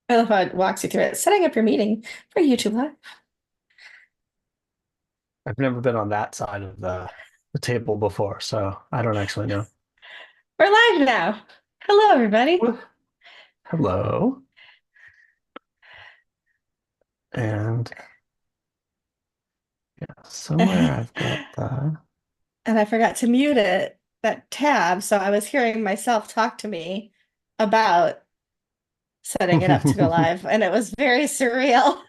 I love how it walks you through it. Setting up your meeting for YouTube Live. I've never been on that side of the table before, so I don't actually know. We're live now. Hello, everybody. Well, hello. And yeah, somewhere And I've got the I forgot to mute that tab, so I was hearing myself talk to me about setting it up to go live, and it was very surreal.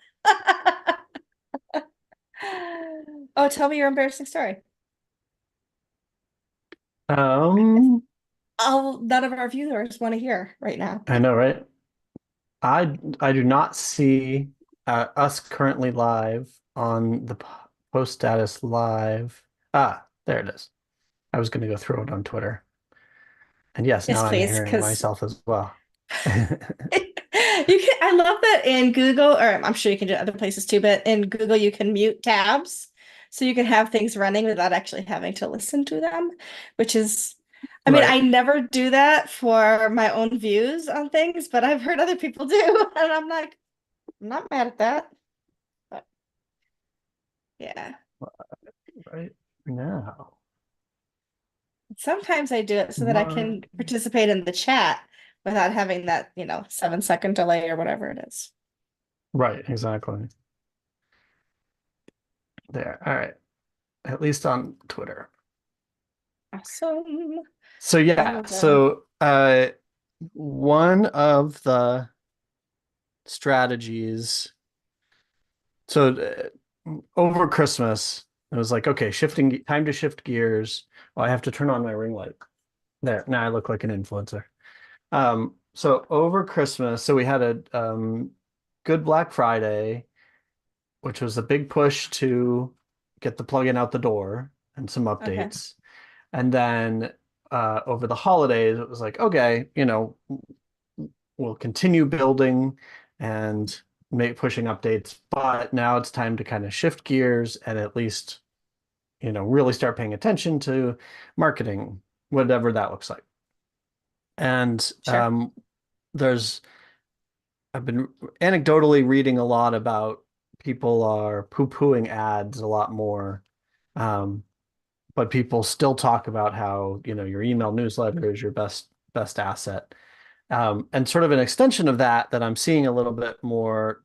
Oh, tell me your embarrassing story. um None of our viewers want to hear right now. I know, right? I do not see us currently live on the post status live. Ah, there it is. I was going to go throw it on Twitter. And yes, Yes, now I'm please, hearing because myself as well. you can. I love that in Google, or I'm sure you can do it other places too, but in Google you can mute tabs, so you can have things running without actually having to listen to them, which is, I mean, Right. I never do that for my own views on things, but I've heard other people do, and I'm like, I'm not mad at that. But yeah, Right now. sometimes I do it so that I can Mark. participate in the chat without having that, 7-second delay or whatever it is. Right, exactly. There. All right. At least on Twitter. Awesome. So I yeah, will go. so one of the strategies. So over Christmas, it was like, okay, shifting time to shift gears. Oh, I have to turn on my ring light. There. Now I look like an influencer. So over Christmas, so we had a good Black Friday, which was a big push to get the plugin out the door and some Okay, updates. And then over the holidays, it was like, okay, we'll continue building and make pushing updates, but now it's time to kind of shift gears and at least, really start paying attention to marketing, whatever that looks like. And sure. there's I've been anecdotally reading a lot about people are poo-pooing ads a lot more. Um, but people still talk about how, your email newsletter is your best asset. And sort of an extension of that I'm seeing a little bit more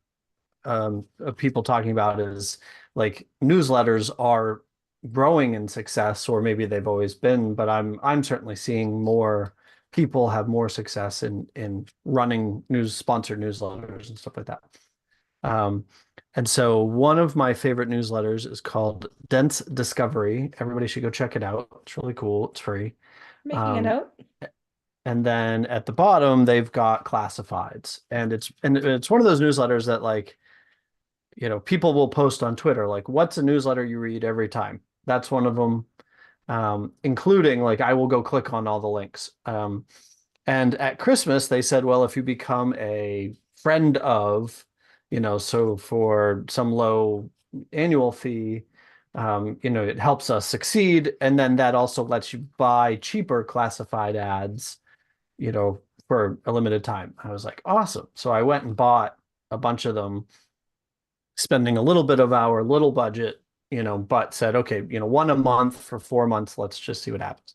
of people talking about is like newsletters are growing in success, or maybe they've always been, but I'm certainly seeing more people have more success in running sponsored newsletters and stuff like that. Um, and so one of my favorite newsletters is called Dense Discovery. Everybody should go check it out. It's really cool. It's free. Making a Um, note. and then at the bottom, they've got classifieds, and it's one of those newsletters that like people will post on Twitter like, "What's a newsletter you read every time?" That's one of them, including like I will go click on all the links. And at Christmas, they said, well, if you become a friend of, so for some low annual fee, it helps us succeed. And then that also lets you buy cheaper classified ads, for a limited time. I was like, awesome. So I went and bought a bunch of them, spending a little bit of our little budget, but said, okay, one a month for 4 months. Let's just see what happens.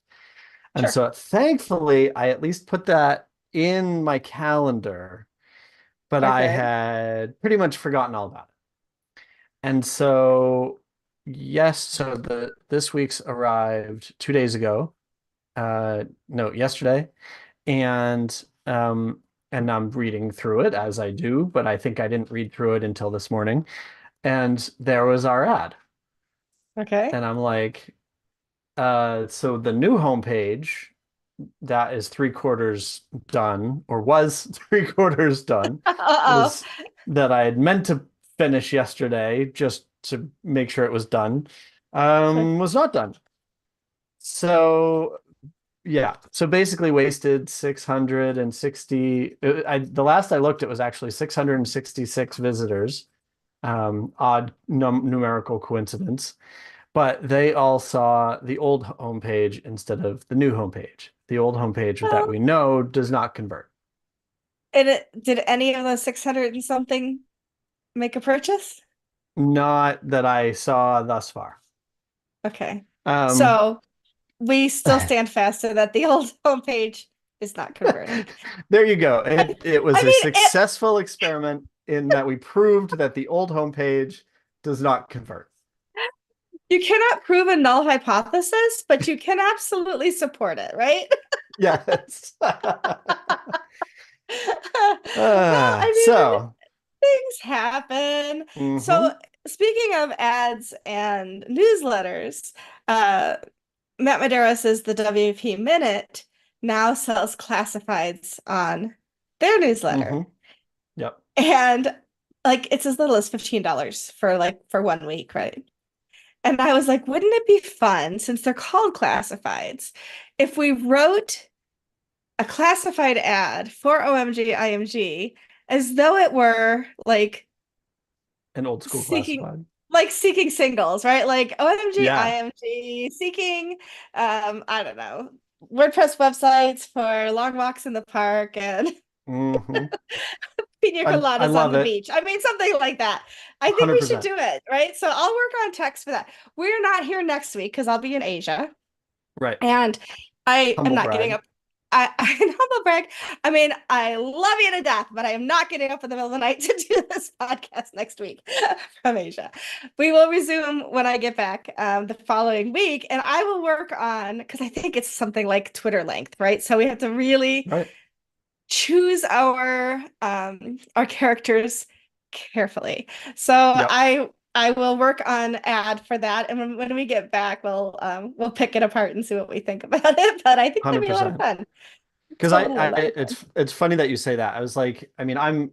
And Sure. so thankfully, I at least put that in my calendar, but I Okay. had pretty much forgotten all about it. And so, yes, so this week's arrived 2 days ago. No, yesterday. And and I'm reading through it as I do, but I think I didn't read through it until this morning. And there was our ad. Okay. And I'm like, so the new homepage that is three-quarters done, or was three-quarters done, Uh-oh. was that I had meant to finish yesterday just to make sure it was done, Sure. was not done. So yeah, so basically wasted 660. The last I looked, it was actually 666 visitors. Odd numerical coincidence, but they all saw the old homepage instead of the new homepage. The old homepage that Well, we know does not convert. And did any of the 600 and something make a purchase? Not that I saw thus far. Okay. Um, So we still stand fast so that the old homepage is not converting. there you go. It I was a mean, successful experiment in that we proved that the old homepage does not convert. you cannot prove a null hypothesis, but you can absolutely support it, right? Yes. Well, I mean, So, things happen. So, mhm, speaking of ads and newsletters, uh, Matt Medeiros says the WP Minute now sells classifieds on their newsletter. mhm, yep. And like it's as little as $15 for for 1 week, right? And I was like, wouldn't it be fun since they're called classifieds if we wrote a classified ad for OMG IMG as though it were An old school seeking classified. seeking singles, right? Like OMG Yeah. IMG seeking I don't know, WordPress websites for long walks in the park and Hmm. pina I coladas on love the it. beach. I mean, something like that. I think we should 100%. do it, right? So I'll work on text for that. We're not here next week because I'll be in Asia. Right. And I am Humble not getting brag. up. I humble brag. I mean, I love you to death, but I am not getting up in the middle of the night to do this podcast next week from Asia. We will resume when I get back the following week, and I will work on because I think it's something like Twitter length, right? So we have to really Right. choose our characters carefully. So Yep. I will work on ad for that, and when we get back, we'll pick it apart and see what we think about it. But I think that'd be a lot of 100%. fun. Because Totally a lot of fun. it's funny that you say that. I was like, I mean, I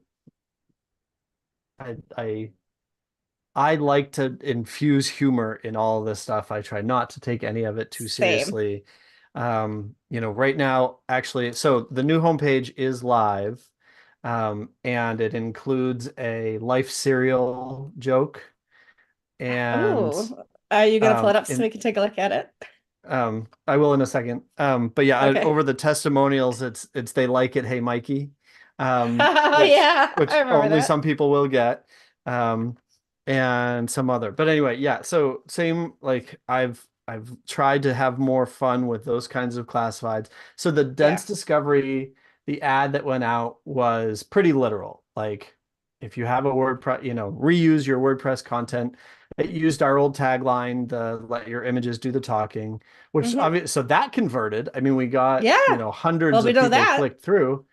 I like to infuse humor in all of this stuff. I try not to take any of it too Same. seriously. Right now, actually, so the new homepage is live, and it includes a life cereal joke, and Oh, are you gonna pull it up so in we can take a look at it? I will in a second. But yeah, Okay. over the testimonials, it's they like it, hey Mikey, Oh which yeah, I remember only that. some people will get, um, and some other. But anyway, yeah. So same like I've tried to have more fun with those kinds of classifieds. So the Yeah. dense discovery, the ad that went out was pretty literal. Like if you have a WordPress, reuse your WordPress content. It used our old tagline, the let your images do the talking, which Hmm. obviously, so that converted. I mean, we got, Yeah. Well, hundreds we of know people that. clicked through.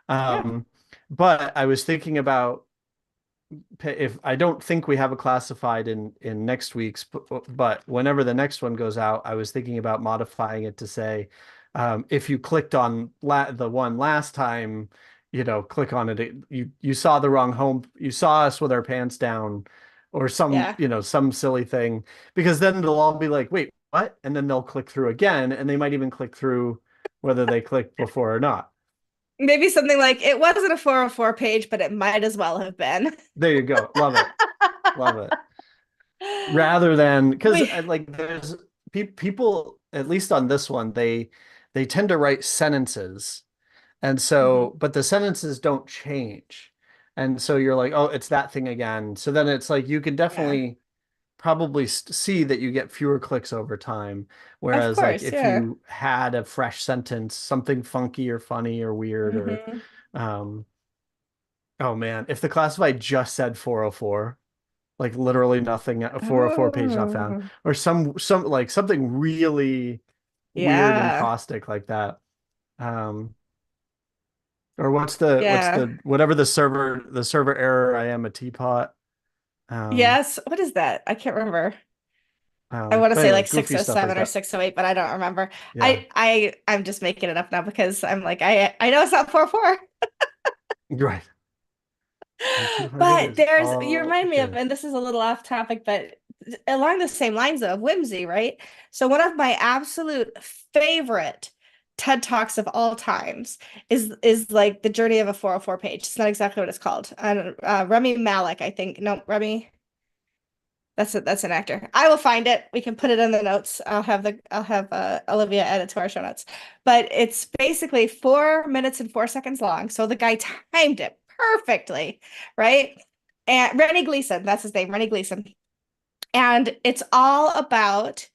Yeah. Um, but I was thinking about if I don't think we have a classified in next week's, but whenever the next one goes out, I was thinking about modifying it to say, if you clicked on the one last time, click on it, you saw the wrong home, you saw us with our pants down, or Yeah. some silly thing, because then they'll all be like, wait, what? And then they'll click through again, and they might even click through whether they clicked before or not. Maybe something like it wasn't a 404 page, but it might as well have been. There you go. Love it. Love it. Rather than because We, like there's people at least on this one they tend to write sentences, and Mhm. so but the sentences don't change, and so you're like, oh, it's that thing again. So then it's like you can Yeah, definitely probably see that you get fewer clicks over time, of whereas like course. if Yeah. you had a fresh sentence, something funky or funny or weird, or Hmm. um oh man, if the classified just said 404, like literally nothing, a 404 page not found, Oh, or some like something really weird and yeah. caustic like that. Or what's the Yeah. whatever the server error, I am a teapot. um Yes. What is that? I can't remember. I want to but say anyway, like goofy stuff like 607 or that. 608, but I don't remember. Yeah, I'm just making it up now because I'm like, I know it's not 44. right. And 200 But is there's you all remind me of, good. and this is a little off topic, but along the same lines of whimsy, right? So one of my absolute favorite TED Talks of all times is like the journey of a 404 page. It's not exactly what it's called. And Remy Malik, I think. No, Remy, That's an actor. I will find it. We can put it in the notes. I'll have Olivia add it to our show notes. But it's basically 4 minutes and 4 seconds long. So the guy timed it perfectly, right? And Rennie Gleason, that's his name, Rennie Gleason. And it's all about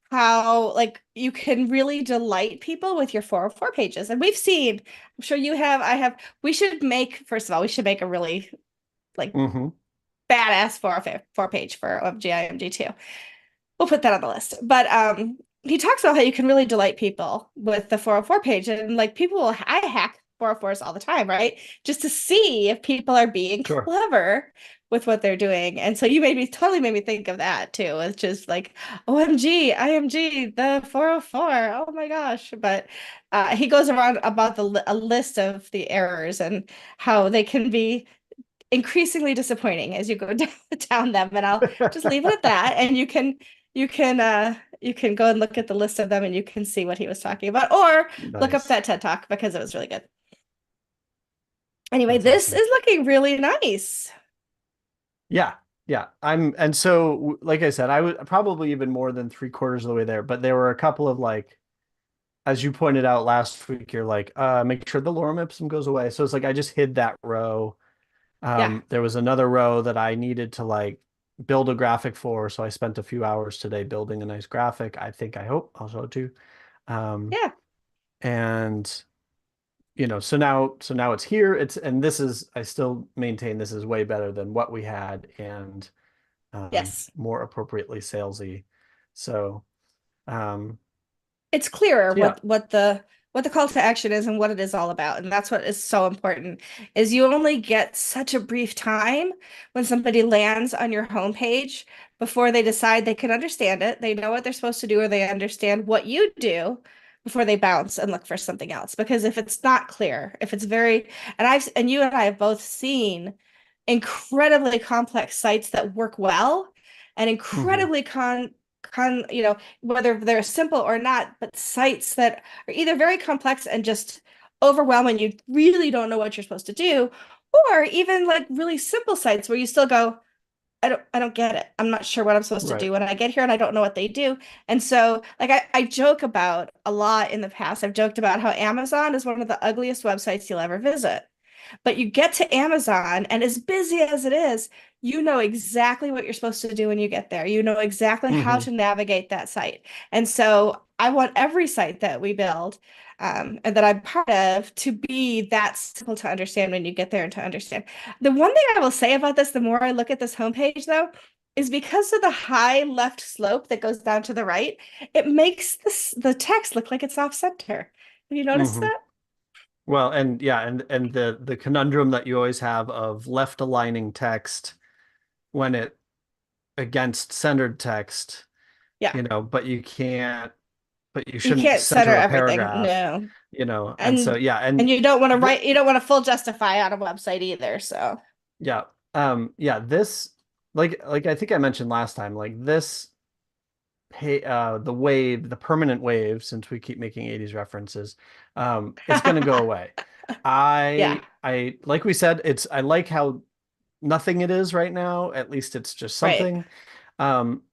how like you can really delight people with your 404 pages. And we've seen, I'm sure you have, I have, we should make, first of all, we should make a really like Hmm. badass 404 page for OMG too. We'll put that on the list. But he talks about how you can really delight people with the 404 page. And like people will, I hack 404s all the time, right? Just to see if people are being Sure. clever with what they're doing. And so you totally made me think of that too. It's just like, OMG, IMG, the 404. Oh my gosh. But he goes around about a list of the errors and how they can be increasingly disappointing as you go down them. And I'll just leave it at that. And you can go and look at the list of them and you can see what he was talking about, or look up Nice. that TED Talk because it was really good. Anyway, That's this awesome. is looking really nice. Yeah. Yeah. And so, like I said, I was probably even more than three-quarters of the way there, but there were a couple of like, as you pointed out last week, you're like, make sure the lorem ipsum goes away. So it's like I just hid that row. Yeah. There was another row that I needed to like build a graphic for, so I spent a few hours today building a nice graphic. I hope I'll show it to you. Yeah. And so now it's here. And this is, I still maintain this is way better than what we had and Yes. more appropriately salesy. So, um, It's clearer so yeah. what the call to action is and what it is all about. And that's what is so important is you only get such a brief time when somebody lands on your homepage before they decide they can understand it, they know what they're supposed to do, or they understand what you do before they bounce and look for something else. Because if it's not clear, if it's very, and you and I have both seen incredibly complex sites that work well and Hmm. incredibly whether they're simple or not, but sites that are either very complex and just overwhelming, you really don't know what you're supposed to do, or even like really simple sites where you still go, I don't get it. I'm not sure what I'm supposed to Right. do when I get here and I don't know what they do. And so like I joke about a lot in the past. I've joked about how Amazon is one of the ugliest websites you'll ever visit. But you get to Amazon, and as busy as it is, you know exactly what you're supposed to do when you get there. You know exactly how Hmm. to navigate that site. And so I want every site that we build and that I'm part of to be that simple to understand when you get there and to understand. The one thing I will say about this, the more I look at this homepage, though, is because of the high left slope that goes down to the right, it makes the text look like it's off center. Have you noticed Hmm. that? Well, and yeah, and the conundrum that you always have of left aligning text when it against centered text, Yeah. but but you You shouldn't can't center center a everything. paragraph, No. and so And yeah, and and you don't want to th write, you don't want to full justify on a website either. So yeah, yeah, this like I think I mentioned last time, like this the wave, the permanent wave, since we keep making 80s references, is going to go away. yeah, I like we said, I like how nothing it is right now. At least it's just right. something.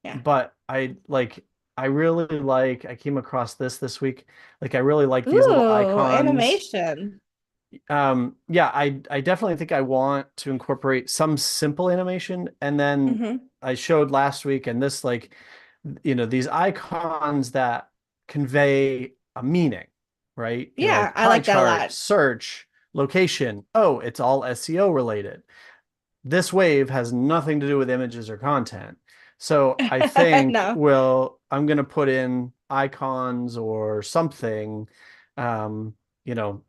Yeah. But I really like, I came across this week. Like, I really like these little Ooh, icons. animation. Yeah, I definitely think I want to incorporate some simple animation. And then Hmm. I showed last week, and this, like, these icons that convey a meaning, right? Yeah, Like I pie like that a chart, lot. search, location. Oh, it's all SEO related. This wave has nothing to do with images or content. So I think, No. well, I'm going to put in icons or something,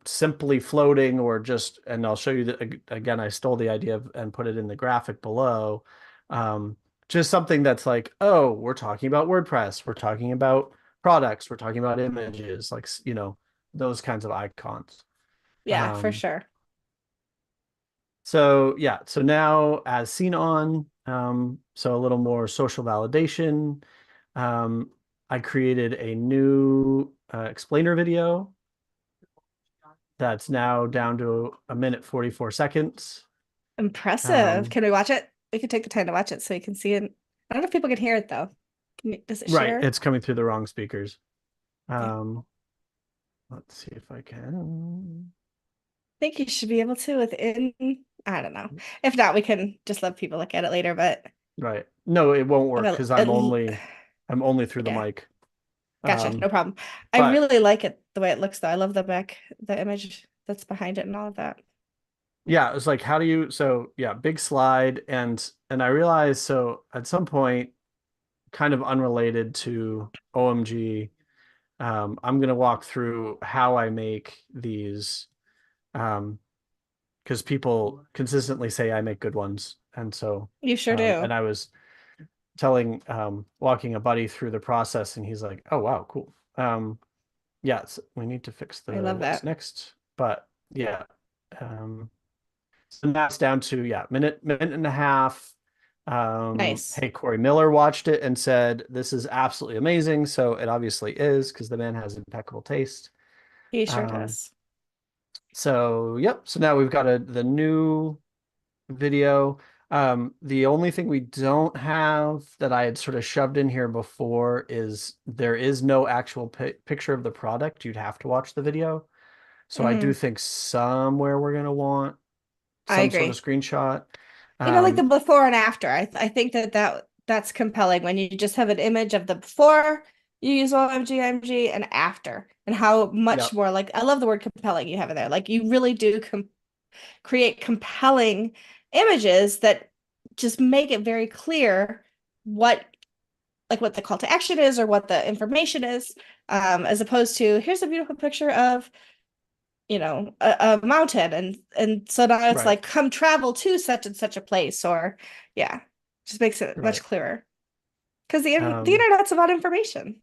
simply floating or just, and I'll show you that again, I stole the idea and put it in the graphic below. Um, just something that's like, oh, we're talking about WordPress, we're talking about products, we're talking about images, like, those kinds of icons. Yeah, for Um, sure. so yeah, so now as seen on, so a little more social validation. Um, I created a new explainer video that's now down to a minute 44 seconds. Impressive. Um, Can we watch it? We can take the time to watch it so you can see it. I don't know if people can hear it though. Does it Right, share? it's coming through the wrong speakers. Yeah. Um, let's see if I can. Think you should be able to within, I don't know. If not, we can just let people look at it later, but Right. No, it won't work because it, I'm only through the yeah, mic. gotcha. No Um, problem. I but really like it the way it looks though. I love the image that's behind it and all of that. yeah, it's like how do you so yeah, big slide and I realized so at some point, kind of unrelated to OMG, I'm gonna walk through how I make these because people consistently say I make good ones. And so You sure do. and I was telling walking a buddy through the process and he's like, "Oh wow, cool." Yes, we need to fix I the love what's that. next. But yeah. So now it's down to yeah, minute and a half. Nice. Hey, Corey Miller watched it and said this is absolutely amazing. So it obviously is because the man has impeccable taste. He sure Um, does. so yep. So now we've got the new video. The only thing we don't have that I had sort of shoved in here before is there is no actual picture of the product. You'd have to watch the video. So I do Hmm. think somewhere we're going to want I some sort of agree. screenshot. Like the Um, before and after. I think that's compelling when you just have an image of the before you use OMG, and after, and how yeah, much more like I love the word compelling you have in there. Like you really do create compelling images that just make it very clear what what the call to action is or what the information is, as opposed to here's a beautiful picture of a mountain and so now it's right, like come travel to such and such a place or yeah, just makes it much right, clear because the um, internet's about information.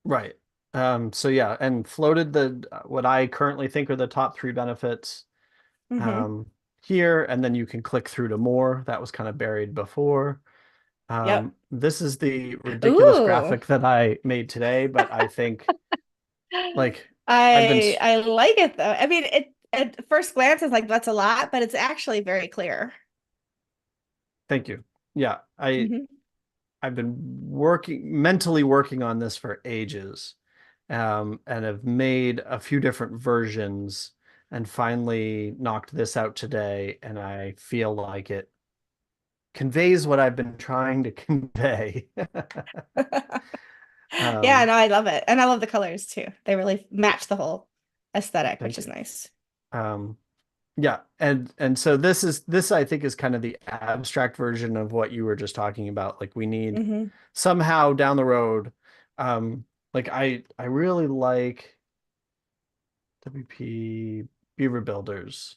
right. So yeah, and floated the what I currently think are the top three benefits Hmm. um, here, and then you can click through to more. That was kind of buried before. Yep. This is the ridiculous Ooh. graphic that I made today, but I think like I've been, I like it though. I mean, it at first glance is like that's a lot, but it's actually very clear. thank you. Yeah, Hmm. I've been mentally working on this for ages, and have made a few different versions and finally knocked this out today, and I feel like it conveys what I've been trying to convey. Yeah, um, no, I love it. And I love the colors too. They really match the whole aesthetic, which thank is you. nice. Um, yeah, and so this I think is kind of the abstract version of what you were just talking about. Like we need Hmm. somehow down the road, like I really like WP Beaver Builders.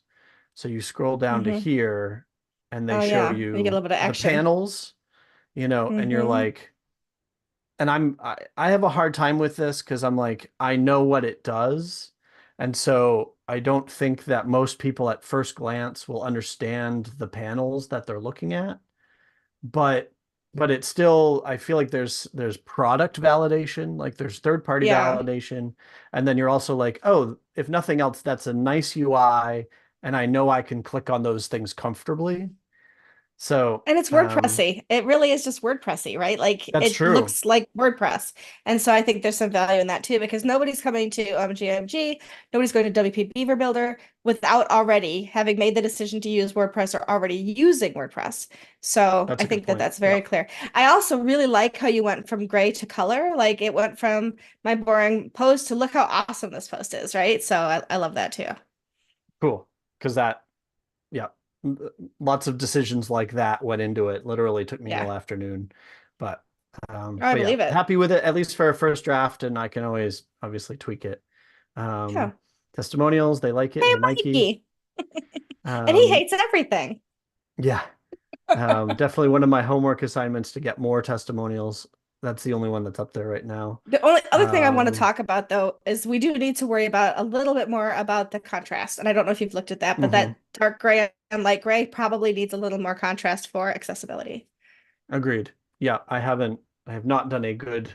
So you scroll down to Hmm. here and they Oh show yeah, you get a you little bit of the action. panels, and you're Hmm. like, and I have a hard time with this because I'm like, I know what it does. And so I don't think that most people at first glance will understand the panels that they're looking at. But it's still, I feel like there's product validation, like there's third party Yeah. validation. And then you're also like, oh, if nothing else, that's a nice UI. And I know I can click on those things comfortably. So And it's WordPressy. It really is just WordPressy, right? Like that's it true. looks like WordPress. And so I think there's some value in that too, because nobody's coming to OMG, nobody's going to WP Beaver Builder without already having made the decision to use WordPress or already using WordPress. So That's I a good think that point. that's Yeah. very clear. I also really like how you went from gray to color. Like it went from my boring post to look how awesome this post is, right? So I love that too. Cool. Because yeah, lots of decisions like that went into it. Literally took me Yeah. all afternoon, but Oh, I yeah, believe it. happy with it at least for a first draft, and I can always obviously tweak it. Yeah. Um, testimonials, they like it. Hey, Hey, Mikey. Mikey. And he Um, hates everything. yeah, definitely one of my homework assignments to get more testimonials. That's the only one that's up there right now. The only other thing I want to Um, talk about though is we do need to worry about a little bit more about the contrast. And I don't know if you've looked at that, but mhm, that dark gray and light gray probably needs a little more contrast for accessibility. agreed. Yeah, I have not done a good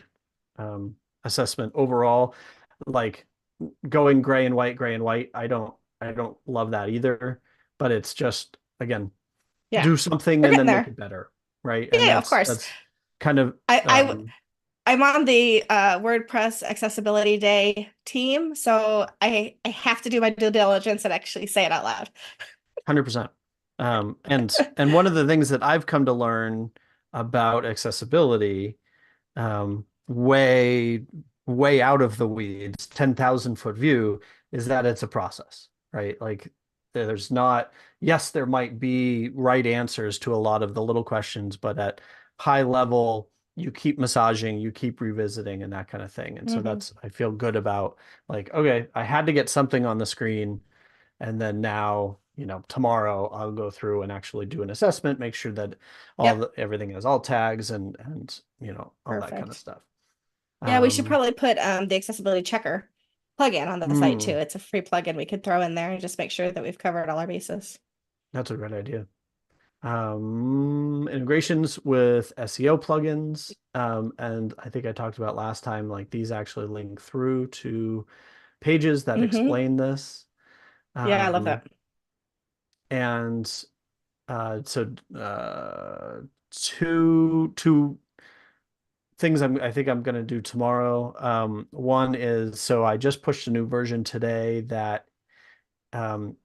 assessment overall. Like going gray and white, I don't love that either. But it's just again, Yeah. do something We're and getting then make there. it better, right? And Yeah, of course. kind of I, I I'm on the WordPress Accessibility Day team, so I have to do my due diligence and actually say it out loud. 100%. And one of the things that I've come to learn about accessibility, way way out of the weeds, 10,000 foot view, is that it's a process, right? Like there's not, yes, there might be right answers to a lot of the little questions, but at high level, you keep massaging, you keep revisiting and that kind of thing. And so Hmm. that's, I feel good about like, okay, I had to get something on the screen. And then now, tomorrow I'll go through and actually do an assessment, make sure that Yep, everything has alt tags and all that kind of perfect. stuff. Yeah, we should Um, probably put the accessibility checker plugin on the site too. hmm, It's a free plugin we could throw in there and just make sure that we've covered all our bases. that's a great idea. Integrations with SEO plugins. And I think I talked about last time, like these actually link through to pages that Hmm. explain this. Yeah, I love Um, that. and so two things I think I'm going to do tomorrow. One is, so I just pushed a new version today that um,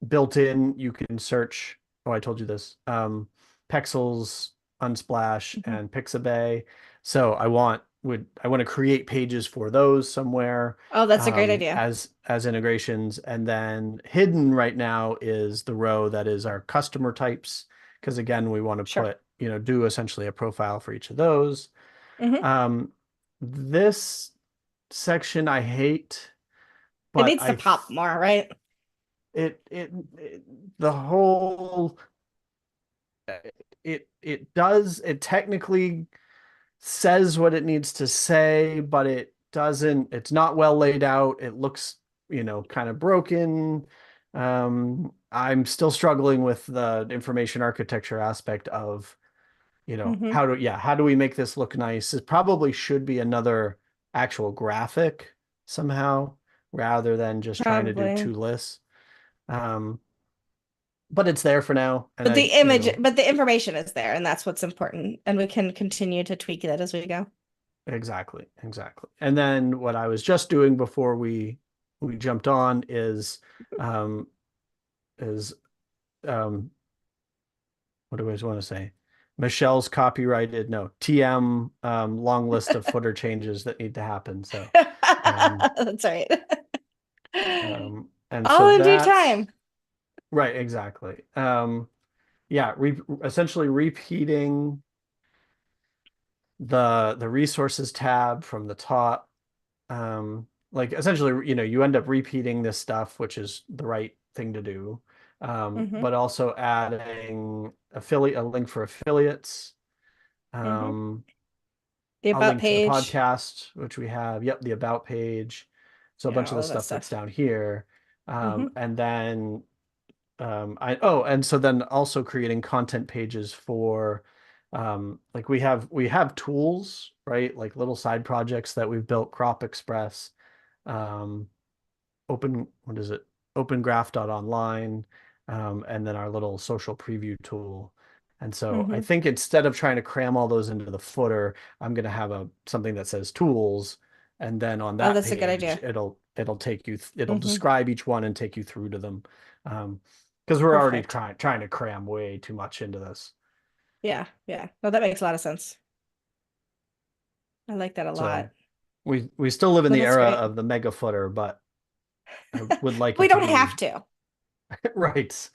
built in, you can search. Oh, I told you this. Pexels, Unsplash, Mhm. and Pixabay. So I want to create pages for those somewhere Oh, that's a great idea. as integrations, and then hidden right now is the row that is our customer types, because again, we want to Sure. put do essentially a profile for each of those. Hmm. Um, this section I hate, It but needs to pop more, right? it the whole it technically says what it needs to say, but it doesn't, it's not well laid out. It looks, kind of broken. I'm still struggling with the information architecture aspect of, Hmm. how do we make this look nice? It probably should be another actual graphic somehow rather than just trying to do Probably. two lists. Um, but it's there for now. And But the information is there, and that's what's important. And we can continue to tweak it as we go. exactly, exactly. And then what I was just doing before we jumped on um is um what do I want to say? Michelle's copyrighted, no, TM long list of footer changes that need to happen. So um That's right. and so All in due that's time. right, exactly. Yeah, essentially repeating the resources tab from the top. Like essentially, you end up repeating this stuff, which is the right thing to do. Hmm. But also adding a link for affiliates, Hmm. um, The a about link to the page. podcast, which we have. Yep, the about page. So a Yeah, bunch of all the of that stuff that's stuff. down here. Hmm. And then and so then also creating content pages for like we have tools, right? Like little side projects that we've built, Crop Express, um, what is it? OpenGraph.online, and then our little social preview tool. And so I Hmm. think instead of trying to cram all those into the footer, I'm going to have something that says tools, and then on Oh, that that's a good page, idea. it'll take you, it'll Hmm. describe each one and take you through to them. Because we're already Perfect. trying to cram way too much into this. Yeah, yeah. No, that makes a lot of sense. I like that a So lot. we still live in No, the that's era great. of the mega footer, but I would like We it to don't have be to. right,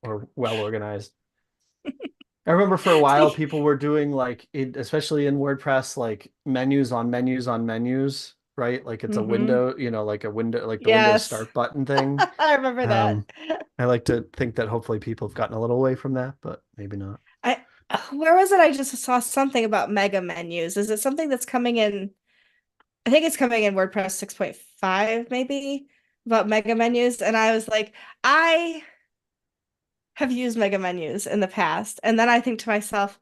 or well organized. I remember for a while See, people were doing like it, especially in WordPress, like menus on menus on menus, right? Like it's a hmm. window, like a window, like the Windows Yes. start button thing. I remember that. Um, I like to think that hopefully people have gotten a little away from that, but maybe not. I where was it? I just saw something about mega menus. Is it something that's coming in? I think it's coming in WordPress 6.5, maybe, about mega menus. And I was like, I have used mega menus in the past. And then I think to myself,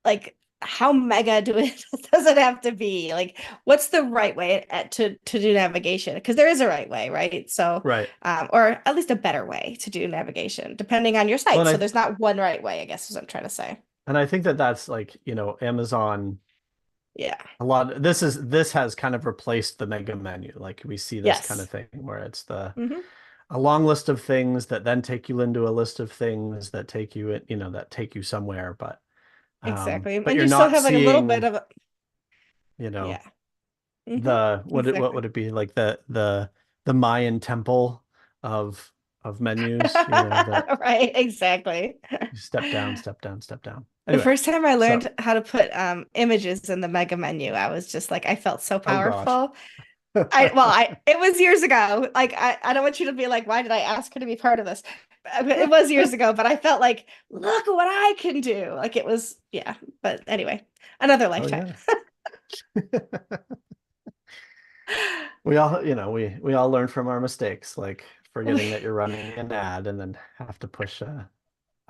like, how mega do it does it have to be? Like, what's the right way to do navigation? Because there is a right way, right? So, Right. or at least a better way to do navigation, depending on your Well, site. So and there's not one right way, I guess is what I'm trying to say. And I think that that's like, Amazon, Yeah. this has kind of replaced the mega menu. Like we see this kind of Yes. thing where it's Hmm. a long list of things that then take you into a list of things that take you, that take you somewhere. Exactly. But And you're you still not have like a little bit seeing, of you know, yeah. Hmm. what Exactly. would it be like the Mayan temple of menus, that Right, exactly. you step down, step down, step down. The Anyway, first time I so learned how to put images in the mega menu, I was just like, I felt so oh gosh. powerful. I it was years ago. Like I don't want you to be like, why did I ask her to be part of this? It was years ago, but I felt like, look what I can do. Like it was, yeah. But anyway, another Oh lifetime. yeah. We all, we all learn from our mistakes, like forgetting that you're running an ad and then have to push a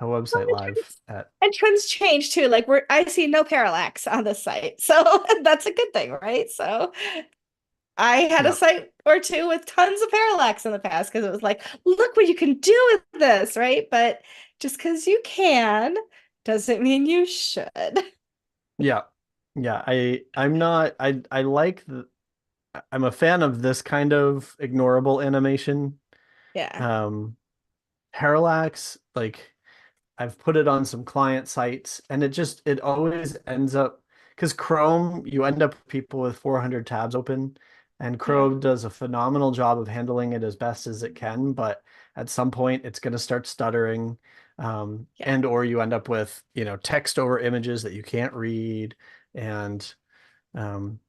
website live at. And trends change too. Like I see no parallax on this site. So that's a good thing, right? So I had a Yeah. site or two with tons of parallax in the past because it was like, look what you can do with this, right? But just because you can doesn't mean you should. Yeah. Yeah. I'm not I like I'm a fan of this kind of ignorable animation. Yeah. Um Parallax, like I've put it on some client sites and it always ends up because Chrome, you end up with people with 400 tabs open, and Yeah. Chrome does a phenomenal job of handling it as best as it can, but at some point it's going to start stuttering. Yeah. And or you end up with, text over images that you can't read, and um,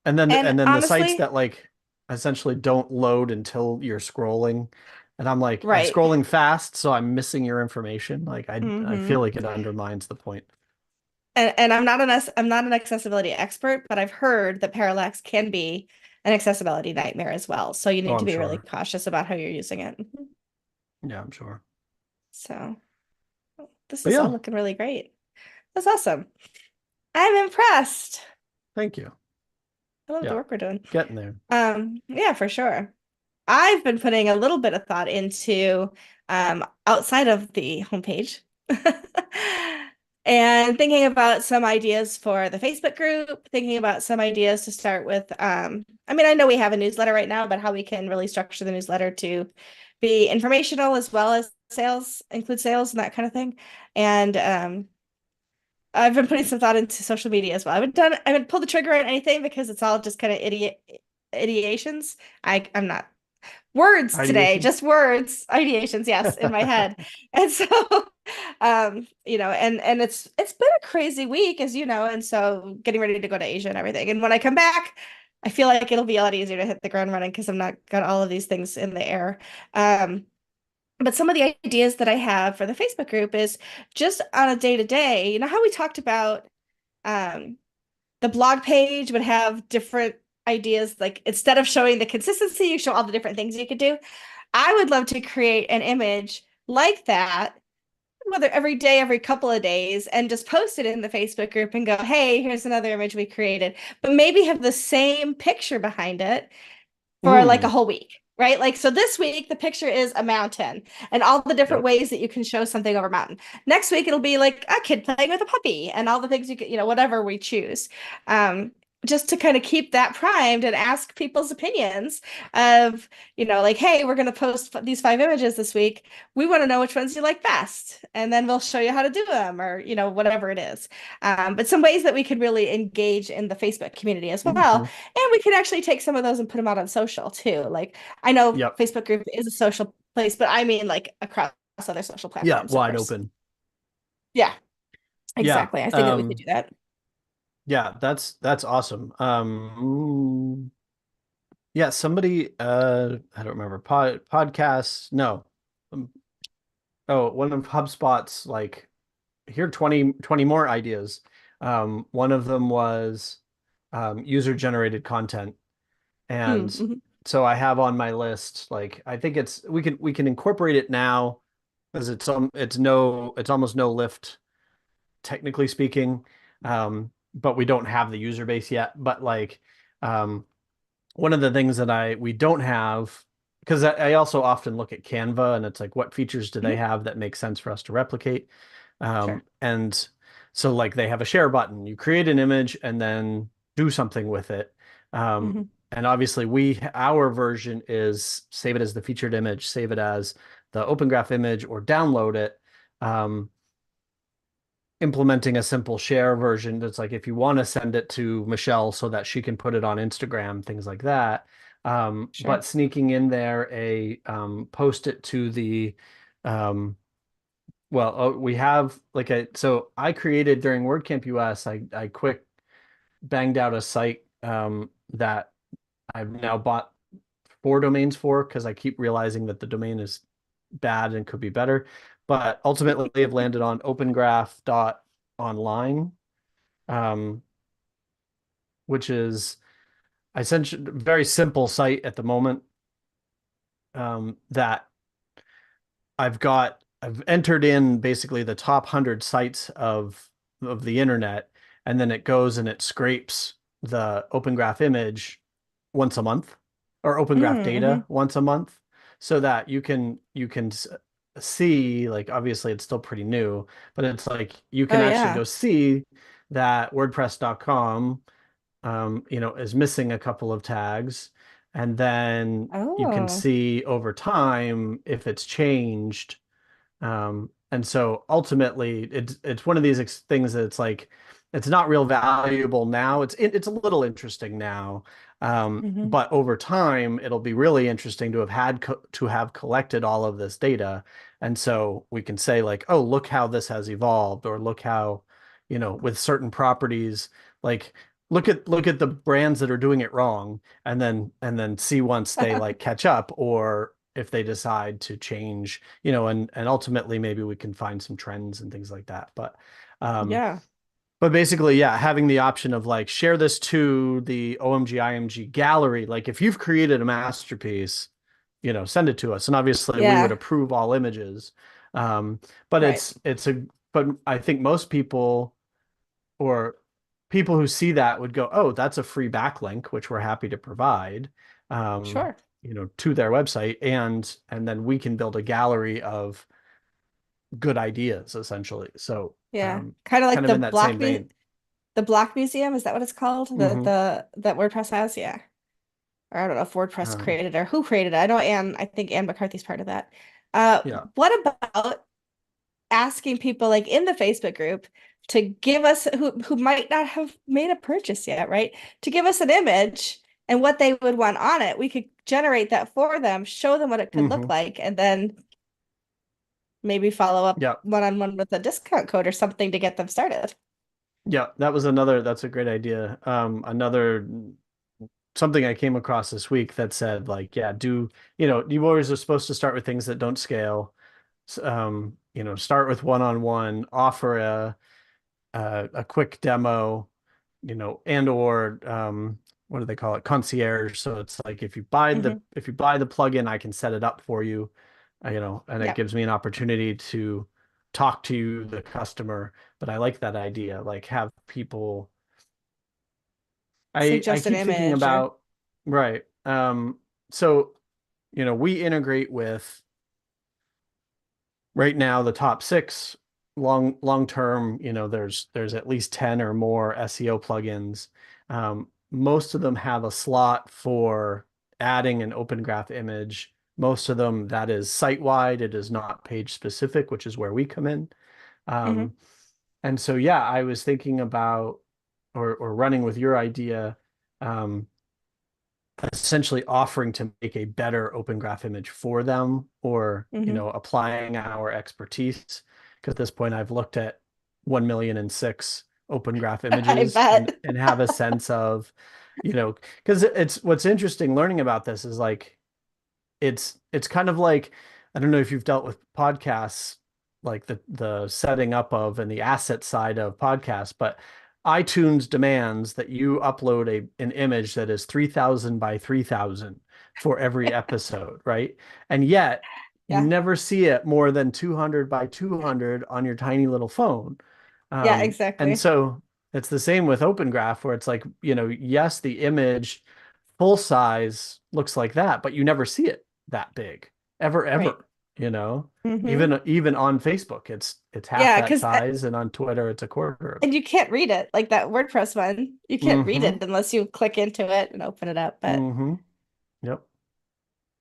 And and then the sites honestly, that like essentially don't load until you're scrolling. And I'm right. scrolling fast, so I'm missing your information. Like I feel Hmm. like it undermines the point. And I'm not an accessibility expert, but I've heard that parallax can be an accessibility nightmare as well. So you Oh, need to I'm be really sure. cautious about how you're using it. Mhm. Yeah, I'm sure. So this But is all yeah, looking really great. That's awesome. I'm impressed. thank you. I love the Yeah, work we're doing. getting there. Yeah, for sure. I've been putting a little bit of thought into outside of the homepage and thinking about some ideas for the Facebook group, thinking about some ideas to start with. I mean, I know we have a newsletter right now, but how we can really structure the newsletter to be informational as well as sales, include sales and that kind of thing. And I've been putting some thought into social media as well. I haven't pulled the trigger on anything because it's all just kind of ideations. I'm not words today, Ideation? just words, ideations, yes, in my head. And so and it's been a crazy week, as you know, and so getting ready to go to Asia and everything. And when I come back, I feel like it'll be a lot easier to hit the ground running because I'm not got all of these things in the air. Um, but some of the ideas that I have for the Facebook group is just on a day to day, you know how we talked about um the blog page would have different ideas, like instead of showing the consistency, you show all the different things you could do. I would love to create an image like that, whether every day, every couple of days, and just post it in the Facebook group and go, hey, here's another image we created, but maybe have the same picture behind it for like a Mm, whole week, right? Like, so this week, the picture is a mountain and all the different yep. ways that you can show something over a mountain. Next week, it'll be like a kid playing with a puppy and all the things you could, whatever we choose. Um, just to kind of keep that primed and ask people's opinions of, like, hey, we're going to post these 5 images this week. We want to know which ones you like best. And then we'll show you how to do them or, whatever it is. But some ways that we could really engage in the Facebook community as well. Hmm. And we could actually take some of those and put them out on social too. Like I know Yep. Facebook group is a social place, but I mean like across other social Yeah, platforms, of wide course. open. Yeah, Yeah. exactly. I think that we could do that. Yeah, that's awesome. Yeah, somebody I don't remember podcasts. No. Um, oh, one of HubSpot's like here 20 more ideas. One of them was user generated content. And Mm-hmm. so I have on my list, like I think we can incorporate it now because it's almost no lift technically speaking. But we don't have the user base yet. But like um, one of the things that we don't have, because I also often look at Canva and it's like what features do they Hmm. have that make sense for us to replicate. Sure. And So like they have a share button. You create an image and then do something with it. Um, Hmm. and obviously our version is save it as the featured image, save it as the Open Graph image, or download it. Um, Implementing a simple share version that's like if you want to send it to Michelle so that she can put it on Instagram, things like that. Sure. But sneaking in there post it to the um, we have like so I created during WordCamp US, I quick banged out a site that I've now bought 4 domains for because I keep realizing that the domain is bad and could be better. But ultimately, I've landed on opengraph.online, um, which is essentially a very simple site at the moment, that I've entered in basically the top 100 sites of the internet, and then it goes and it scrapes the Open Graph image once a month, or Open Graph Mm-hmm. data once a month, so that you can see, like, obviously it's still pretty new, but it's like you Oh can actually yeah. go see that WordPress.com is missing a couple of tags, and then you can Oh. see over time if it's changed. And so ultimately, it's one of these things that it's like it's not real valuable now. It's a little interesting now, Hmm. but over time, it'll be really interesting to have collected all of this data, and so we can say like, oh, look how this has evolved, or look how, with certain properties, like look at the brands that are doing it wrong, and then see once they like catch up, or if they decide to change, and ultimately maybe we can find some trends and things like that. Um, Yeah. but basically, yeah, having the option of like share this to the OMG IMG gallery. Like if you've created a masterpiece, send it to us. And obviously we would Yeah. approve all images. Um, but Right. but I think most people, or people who see that, would go, oh, that's a free backlink, which we're happy to provide, um, Sure. to their website, and then we can build a gallery of good ideas, essentially. So, Yeah. Kind of like kind of in that same vein. the Block Museum, is that what it's called? Hmm. The that WordPress has? Yeah. Or I don't know if WordPress Um, created it or who created it. I think Anne McCarthy's part of that. yeah. What about asking people like in the Facebook group to give us who might not have made a purchase yet, right? To give us an image and what they would want on it. We could generate that for them, show them what it could look Hmm. like, and then maybe follow up Yeah. one-on-one with a discount code or something to get them started. Yeah. That's a great idea. Another something I came across this week that said like, yeah, you always are supposed to start with things that don't scale. Start with one-on-one, offer a quick demo, and or what do they call it? Concierge. So it's like Hmm. if you buy the plugin, I can set it up for you, and it Yep. gives me an opportunity to talk to the customer. But I like that idea, like have people. I Suggest an keep thinking image or about, right. So we integrate with, right now, the top six long term. There's at least 10 or more SEO plugins. Most of them have a slot for adding an Open Graph image. Most of them, that is site wide. It is not page specific, which is where we come in. Mhm. um, and so, yeah, I was thinking about, or running with your idea, um, essentially offering to make a better Open Graph image for them, or Mhm. applying our expertise, because at this point I've looked at 1,000,006 Open Graph I images, and bet. have a sense of, because it's what's interesting learning about this is like, it's kind of like, I don't know if you've dealt with podcasts, like the setting up of and the asset side of podcasts, but iTunes demands that you upload an image that is 3,000 by 3,000 for every episode, right? And yet you Yeah. never see it more than 200 by 200 on your tiny little phone. Yeah, And exactly. so it's the same with Open Graph, where it's like, yes, the image full size looks like that, but you never see it that big, ever, Right. ever. you know. Hmm. Even on Facebook, it's half Yeah, that because size, and on Twitter, it's a quarter of and it. you can't read it like that WordPress one. You can't read Mm-hmm. it unless you click into it and open it up. But Mm-hmm. Yep.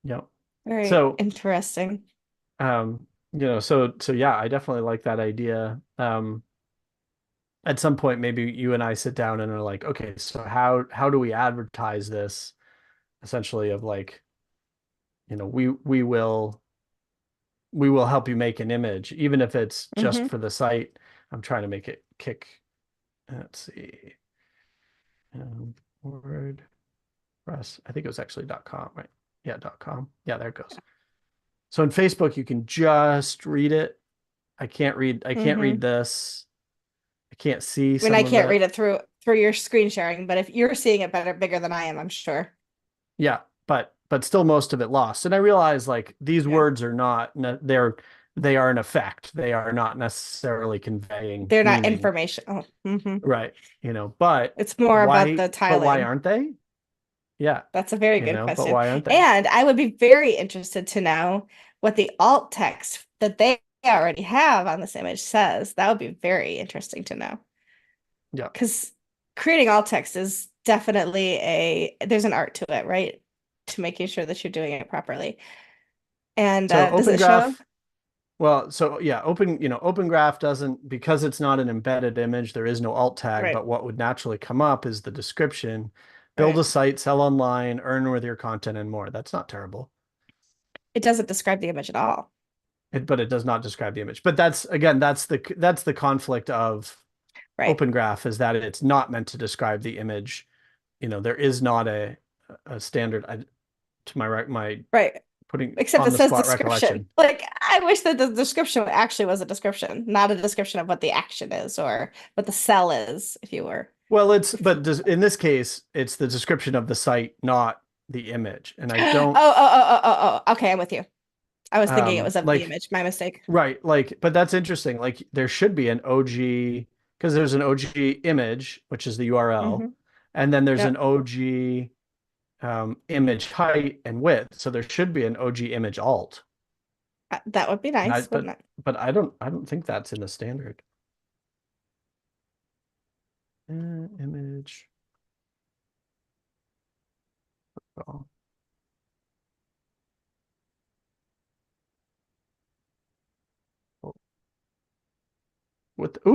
Yep. very So, interesting. so yeah, I definitely like that idea. At some point, maybe you and I sit down and are like, okay, so how do we advertise this? Essentially, of like, we will help you make an image, even if it's just Hmm. for the site. I'm trying to make it kick. Let's see. WordPress. I think it was actually .com, right? Yeah, .com. Yeah, there it goes. So in Facebook, you can just read it. I can't read Hmm. this. I can't see I mean, I some of can't read it. it through your screen sharing, but if you're seeing it better, bigger than I am, I'm sure. Yeah, but still most of it lost. And I realize like these Yeah. words are not they are an effect. They are not necessarily conveying They're not meaning. information. Oh, hmm. Right. But It's more about why the but why tiling. aren't they? Yeah, That's a very good but question. why aren't they? And I would be very interested to know what the alt text that they already have on this image says. That would be very interesting to know. Yeah. Because creating alt text is definitely there's an art to it, right? To making sure that you're doing it properly. And So does Open it show? Graph, well, so yeah, Open Graph doesn't, because it's not an embedded image, there is no alt tag, Right, but what would naturally come up is the description, build right. a site, sell online, earn with your content and more. That's not terrible. It doesn't describe the image at all. But it does not describe the image. But that's the conflict of Right, Open Graph, is that it's not meant to describe the image. There is not a standard, to my right. putting Except on it the says spot description. recollection. Like, I wish that the description actually was a description, not a description of what the action is or what the cell is, if you were. Well, If you... in this case, it's the description of the site, not the image. And I Oh, don't, oh, oh, oh, oh, oh. Okay, I'm with you. I was thinking it was of the like, image. My mistake. right, like, but that's interesting. Like, there should be an OG, because there's an OG image, which is the URL, Hmm. and then there's an Yep. OG image height and width. So there should be an OG image alt. That would be And I, nice, wouldn't but, it? but I don't think that's in the standard. Image. Oh,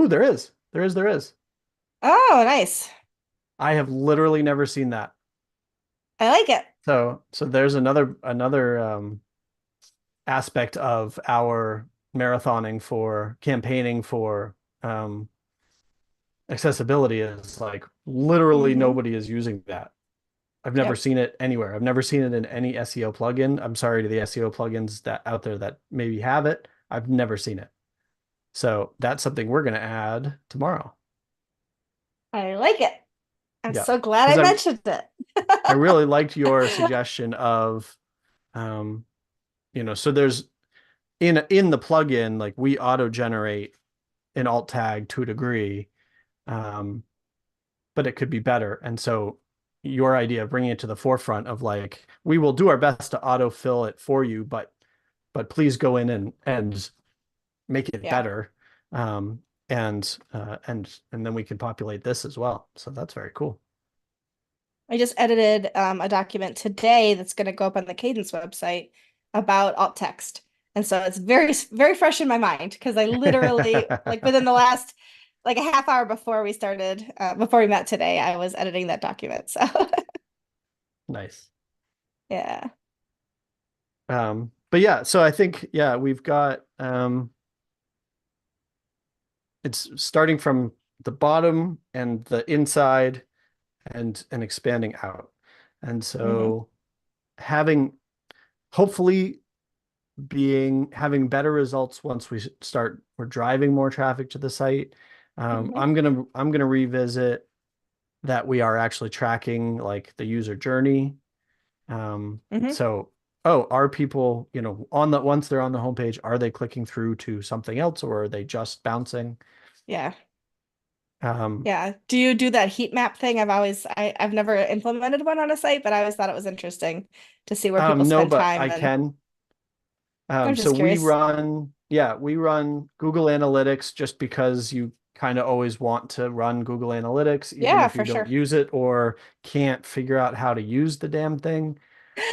there is. There is. Oh, nice. I have literally never seen that. I like it. So there's another aspect of our marathoning for campaigning for accessibility, is like literally Hmm. nobody is using that. I've never Yep. seen it anywhere. I've never seen it in any SEO plugin. I'm sorry to the SEO plugins that out there that maybe have it. I've never seen it. So that's something we're going to add tomorrow. I like it. I'm Yeah. so glad Because I I mentioned it. I really liked your suggestion of um, so there's in the plugin, like we auto generate an alt tag to a degree, um, but it could be better. And so your idea of bringing it to the forefront of like, we will do our best to autofill it for you, but please go in and make it Yeah. better. And then we can populate this as well. So that's very cool. I just edited a document today that's going to go up on the Cadence website about alt text. And so it's very, very fresh in my mind because I literally, like within the last, like a half hour before we started, before we met today, I was editing that document. So Nice. yeah. But yeah, so I think, yeah, we've got it's starting from the bottom and the inside and expanding out. And Hmm. so having hopefully having better results once we're driving more traffic to the site. Hmm. I'm gonna revisit that we are actually tracking like the user journey. Hmm. So, are people, once they're on the homepage, are they clicking through to something else, or are they just bouncing? Yeah. Um, Yeah. Do you do that heat map thing? I've never implemented one on a site, but I always thought it was interesting to see where people no, spend but time I and can. I'm So just curious. we run Google Analytics just because you kind of always want to run Google Analytics, even Yeah, if you for don't sure. use it or can't figure out how to use the damn thing.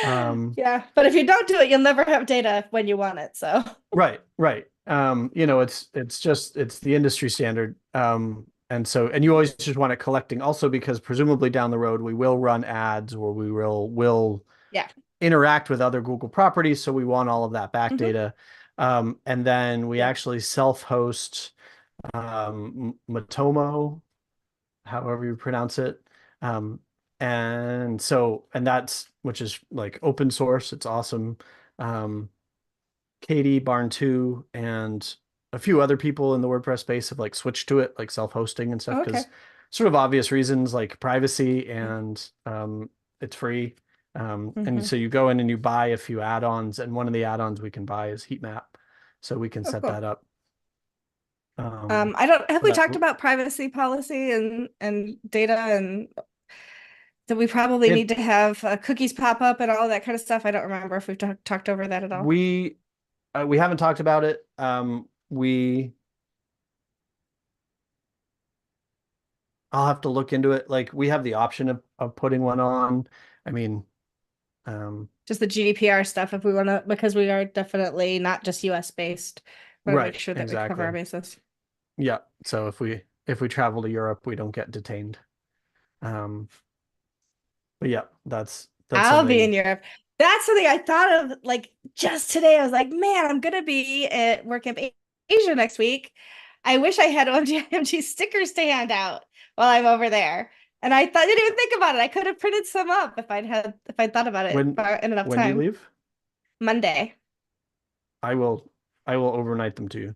Um, Yeah, but if you don't do it, you'll never have data when you want it. So, right, right. It's the industry standard. And you always just want it collecting also because presumably down the road we will run ads or we will yeah. interact with other Google properties. So we want all of that back Hmm. data. And then we Yeah. actually self-host Matomo, however you pronounce it. Um, and that's which is like open source. It's awesome. Um, Katie, Barn2, and a few other people in the WordPress space have like switched to it, like self-hosting and stuff, Oh, because okay. sort of obvious reasons like privacy and it's free. And Hmm. so you go in and you buy a few add-ons, and one of the add-ons we can buy is heat map. So we can Oh, set cool. that up. Um, I don't, have for we that. talked about privacy policy and data and that we probably need It to have cookies pop up and all that kind of stuff? I don't remember if we've talked over that at all. we haven't talked about it. We I'll have to look into it. Like we have the option of putting one on. I mean, um, Just the GDPR stuff if we want to, because we are definitely not just US based. Want to right, make sure that we cover our exactly. bases. Yeah. So if we travel to Europe, we don't get detained. Um, but yeah, that's I'll be in something. Europe. That's something I thought of like just today. I was like, man, I'm gonna be at WordCamp Asia next week. I wish I had OMG stickers to hand out while I'm over there. And I thought, didn't even think about it. I could have printed some up if I'd thought about it When in enough when do you time. leave? Monday. I will I will overnight them to you.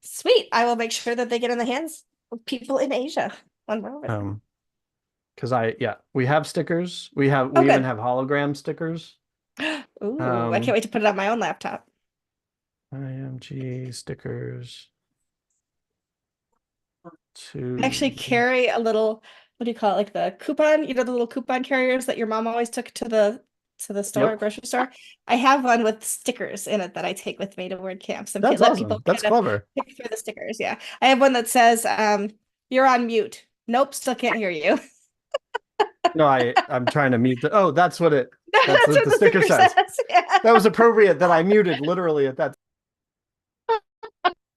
Sweet. I will make sure that they get in the hands of people in Asia when we're over there. Um, because we have stickers. Oh, We even good. have hologram stickers. Ooh, I can't Um, wait to put it on my own laptop. IMG stickers I actually to carry a little, what do you call it? Like the coupon, the little coupon carriers that your mom always took to the store, Yep. grocery store. I have one with stickers in it that I take with me to word camps and That's let people awesome. That's kind of clever. pick through the stickers. Yeah. I have one that says, you're on mute. Nope, still can't hear you. No, I'm trying to mute oh, that's That's what what the the sticker sticker says. says. Yeah. That was appropriate that I muted literally at that.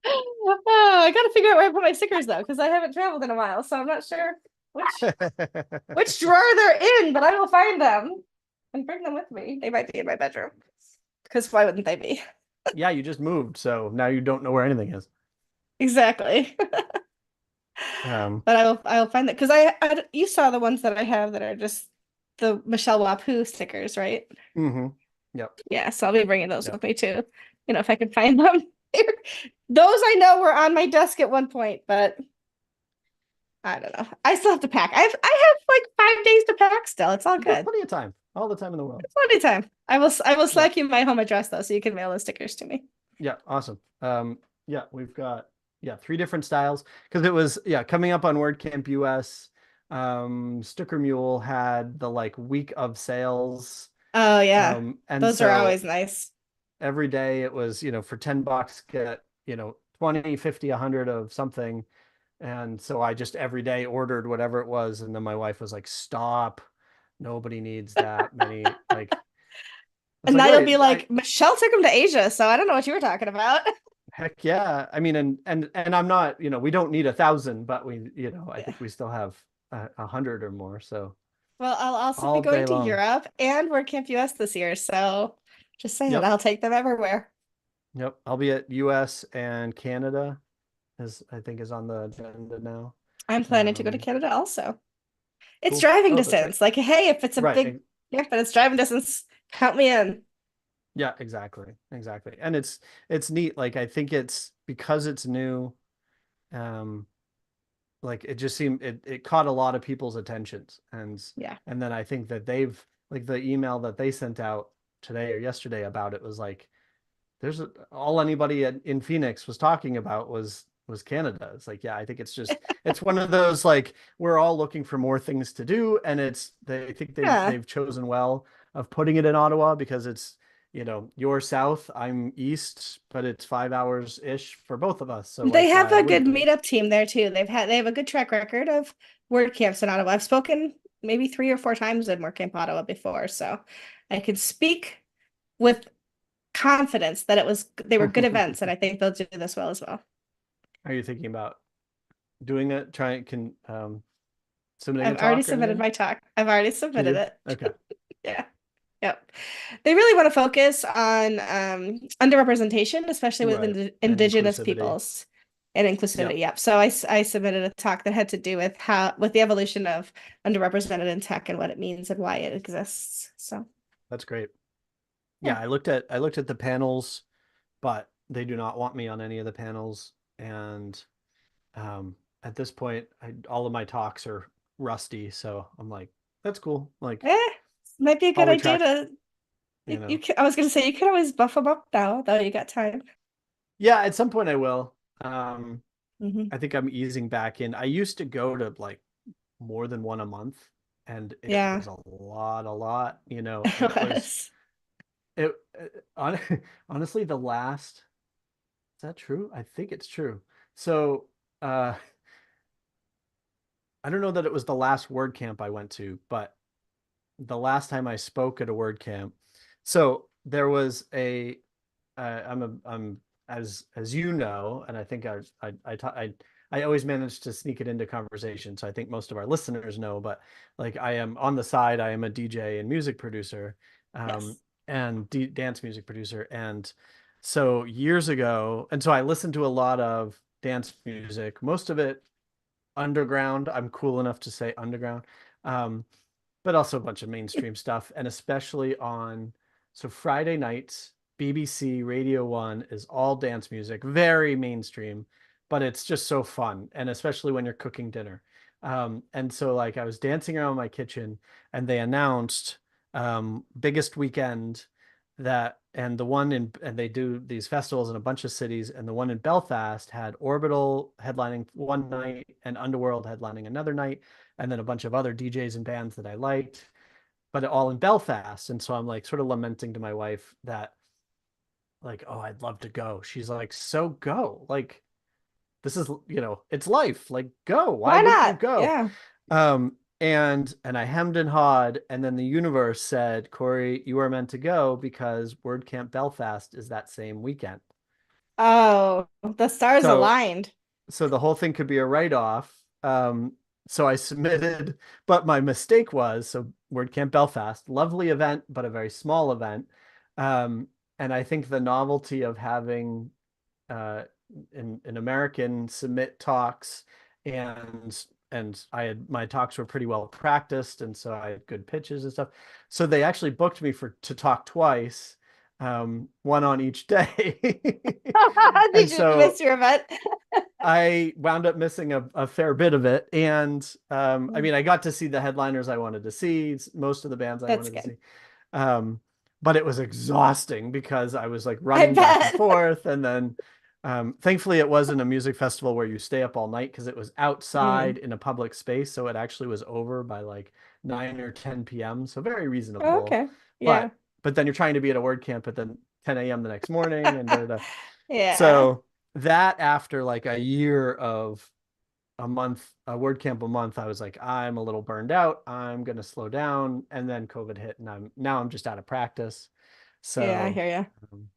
Oh, I gotta figure out where I put my stickers though, because I haven't traveled in a while, so I'm not sure which drawer they're in, but I will find them and bring them with me. They might be in my bedroom. Because why wouldn't they be? Yeah, you just moved, so now you don't know where anything is. Exactly. Um, But I will find that because you saw the ones that I have that are just the Michelle Wapu stickers, right? hmm Yep. Yeah, so I'll be bringing those Yep. with me too. If I can find them. Those I know were on my desk at one point, but I don't know. I still have to pack. I have like 5 days to pack still. It's all You've got good. plenty of time, all the time in the world. It's plenty of time. I will Yeah. slack you my home address though, so you can mail the stickers to me. Yeah. Awesome. Yeah, we've got three different styles because it was coming up on WordCamp US. Sticker Mule had the like week of sales. Oh yeah. And Those are so always nice. every day it was, for $10 get, 20, 50, 100 of something. And so I just every day ordered whatever it was. And then my wife was like, stop. Nobody needs that many. Like, it's And like, now you'll be wait, like, Michelle took him to Asia, so I don't know what you were talking about. heck yeah. I mean, and I'm not, we don't need 1,000, but I Yeah. think we still have 100 or more. So Well, I'll also be all going day to long. Europe and WordCamp US this year, so just saying Yep. I'll take them everywhere. Yep. I'll be at US and Canada is I think is on the agenda now. I'm planning to go to Um, Canada also. It's cool. driving Oh, that's right. distance. Like, hey, if it's a Right. big gift and it's driving distance, count me in. Yeah, exactly. Exactly. And it's neat. Like I think it's because it's new, um, like it just seemed it caught a lot of people's attentions. Yeah. And then I think that they've like the email that they sent out today or yesterday about it was like all anybody in Phoenix was talking about was Canada. It's like, yeah, I think it's one of those like we're all looking for more things to do, and I think Yeah. they've chosen well of putting it in Ottawa because you're south, I'm east, but it's 5 hours ish for both of us. So They like, have why a good wouldn't we? meetup team there too. They have a good track record of word camps in Ottawa. I've spoken maybe 3 or 4 times at WordCamp Ottawa before, so I can speak with confidence that they were good events, and I think they'll do this well as well. Are you thinking about doing it? Trying can submitting a I've already talk or submitted anything? my talk. I've already Did submitted you? it. Okay. Yeah. Yep. They really want to focus on underrepresentation, especially with Right. And indigenous inclusivity. peoples and inclusivity. Yep. Yep. So I submitted a talk that had to do with with the evolution of underrepresented in tech and what it means and why it exists. So That's great. yeah. Yeah, I looked at the panels, but they do not want me on any of the panels. And at this point, all of my talks are rusty, so I'm like, that's cool. Like, Eh, might be a I'll good idea retract, to I was gonna say you could always buff them up now, though you got time. Yeah, at some point I will. Um, Hmm. I think I'm easing back in. I used to go to like more than one a month, and it Yeah. was a lot. It was. It hon- honestly, the last, is that true? I think it's true. So, uh, I don't know that it was the last word camp I went to, but the last time I spoke at a word camp, so there was I'm as you know, and I think I always manage to sneak it into conversation. So I think most of our listeners know, but like I am on the side, I am a DJ and music producer, um, Yes. and dance music producer. And so years ago, and so I listened to a lot of dance music, most of it underground. I'm cool enough to say underground. Um, but also a bunch of mainstream stuff. And especially so Friday nights, BBC Radio 1 is all dance music, very mainstream, but it's just so fun. And especially when you're cooking dinner. And so, like, I was dancing around my kitchen and they announced biggest weekend and they do these festivals in a bunch of cities. And the one in Belfast had Orbital headlining one night and Underworld headlining another night, and then a bunch of other DJs and bands that I liked, but all in Belfast. And so I'm like sort of lamenting to my wife that, like, oh, I'd love to go. She's like, so go. Like, this is, it's life. Like, go. Why Why wouldn't you not? go? Yeah. And I hemmed and hawed, and then the universe said, Corey, you are meant to go because WordCamp Belfast is that same weekend. Oh, the stars So aligned. so the whole thing could be a write-off. So I submitted, but my mistake was, so WordCamp Belfast, lovely event, but a very small event. Um, and I think the novelty of having uh, an American submit talks, and my talks were pretty well practiced, and so I had good pitches and stuff. So they actually booked me to talk twice, one on each day. And Did you miss so your event? I wound up missing a fair bit of it. And I mean, I got to see the headliners I wanted to see, most of the bands I That's wanted to good. see. Um, but it was exhausting because I was like I running back and bet. forth. And then thankfully, it wasn't a music festival where you stay up all night because it was outside Mm. in a public space. So it actually was over by like 9 or 10 p.m. So very Oh, reasonable. okay. Yeah. But then you're trying to be at a word camp at then 10 a.m. the next morning and da, da, da. Yeah. So that after like a year of a word camp a month, I was like, I'm a little burned out. I'm gonna slow down. And then COVID hit, and I'm just out of practice. Yeah, I So hear you. um,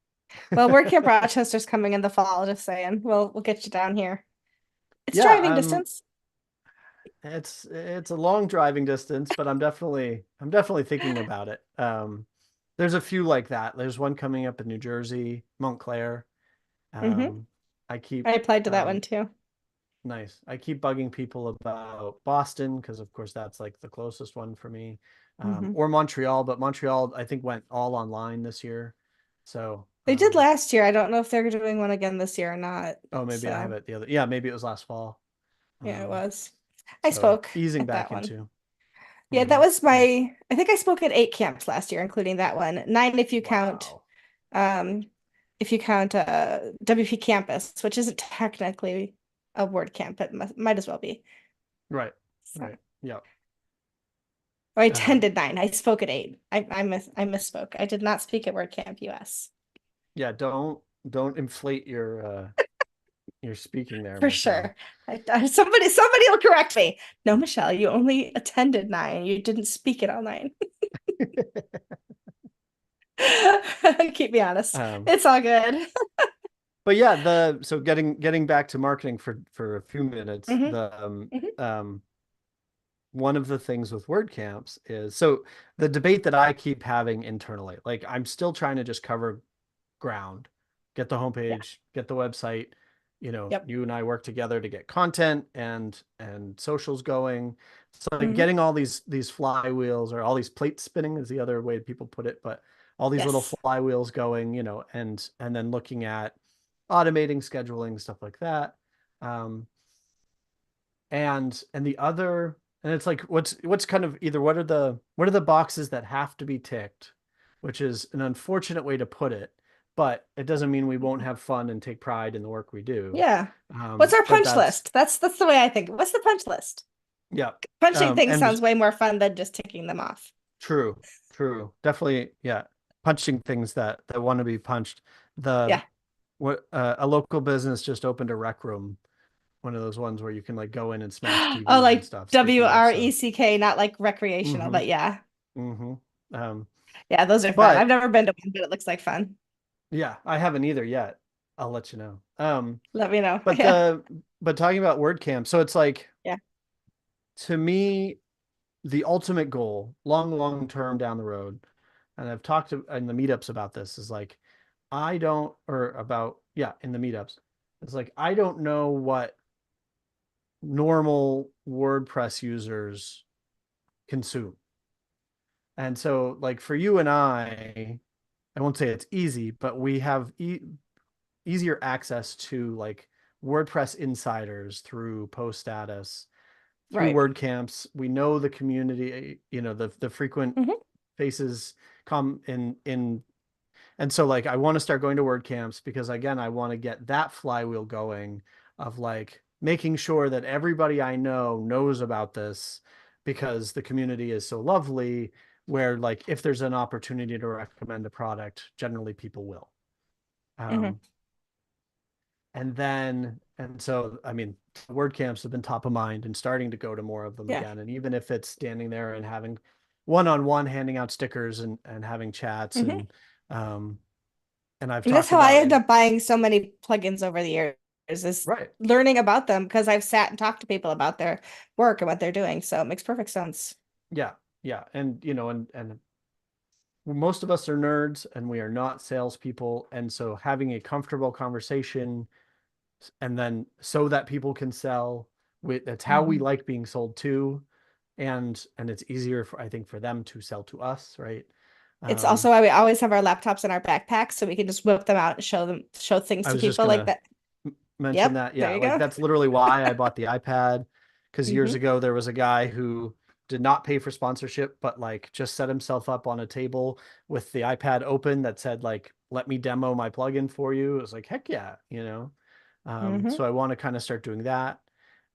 Well, WordCamp Rochester's coming in the fall, just saying. We'll get you down here. It's yeah, driving distance. it's a long driving distance, but I'm definitely thinking about it. There's a few like that. There's one coming up in New Jersey, Montclair. Hmm. Um, I keep I applied to that one um, too. Nice. I keep bugging people about Boston because, of course, that's like the closest one for me, Hmm. or Montreal. But Montreal, I think, went all online this year. So, They did last year. I don't know if they're doing one again this year or not. oh, maybe I have So, it the other. Yeah, maybe it was last fall. yeah, it Um, was. I so spoke easing at that back one. into. Yeah, that Mhm. was Nice. I think I spoke at 8 camps last year, including that one. Nine Wow. um if you count WP campus, which isn't technically a word camp, but might as well be. Right. So, Right. Yeah. Or I Um, attended 9. I spoke at 8. I misspoke. I did not speak at WordCamp US. yeah, don't inflate your speaking there, For Michelle. sure. Somebody will correct me. No, Michelle, you only attended 9. You didn't speak at all 9. Keep me honest. Um, It's all good. but yeah, the so getting back to marketing for a few minutes, Hmm. the Hmm. one of the things with WordCamps is so the debate that I keep having internally, like I'm still trying to just cover ground, get the Yeah. homepage, get the website. You know, Yep. you and I work together to get content and socials going. So like Hmm. getting all these flywheels or all these plates spinning is the other way people put it, but all these little Yes. flywheels going, and then looking at automating, scheduling, stuff like that. Um, and the other, and it's like what's kind of either what are the boxes that have to be ticked, which is an unfortunate way to put it, but it doesn't mean we won't have fun and take pride in the work we do. Yeah. What's our But punch that's list? That's the way I think. What's the punch list? yeah. Punching things And sounds way more fun than just ticking them off. true, true, definitely, yeah. Punching things that want to be punched. The Yeah. what A local business just opened a rec room, one of those ones where you can like go in and smash Oh, TVs and like stuff. Speaking of, so. WRECK, not like recreational, Mm-hmm. but yeah. Mm-hmm. Um, Yeah, those are fun. I've but never been to one, but it looks like fun. yeah, I haven't either yet. I'll let you know. Let me know. But Yeah. the but talking about WordCamp, so it's like Yeah. to me, the ultimate goal, long term down the road, and I've talked in the meetups about this, is like I don't, or about, yeah, in the meetups, it's like I don't know what normal WordPress users consume. And so like for you and I won't say it's easy, but we have easier access to like WordPress insiders through post status, through Right. WordCamps. We know the community, the frequent Hmm. faces come in. And so like I want to start going to WordCamps because again, I want to get that flywheel going of like making sure that everybody I know knows about this because the community is so lovely where like if there's an opportunity to recommend a product, generally people will. Hmm. Um, and so I mean WordCamps have been top of mind and starting to go to more of them Yeah. again, and even if it's standing there and having one-on-one handing out stickers and having chats, Hmm. um and I've And that's talked how I about end like up buying so many plugins over the years is right, learning about them because I've sat and talked to people about their work and what they're doing. So it makes perfect sense. yeah, yeah, and and most of us are nerds and we are not salespeople, and so having a comfortable conversation and then so that people can sell, that's how we Mhm. like being sold to, and it's easier for I think for them to sell to us, right? It's um also why we always have our laptops in our backpacks so we can just whip them out and show things I to was just people like gonna that. mention Yep, that, there yeah, you like go. that's literally why I bought the iPad, because years Hmm. ago there was a guy who did not pay for sponsorship but like just set himself up on a table with the iPad open that said like let me demo my plugin for you. It was like heck yeah, Hmm. so I want to kind of start doing that.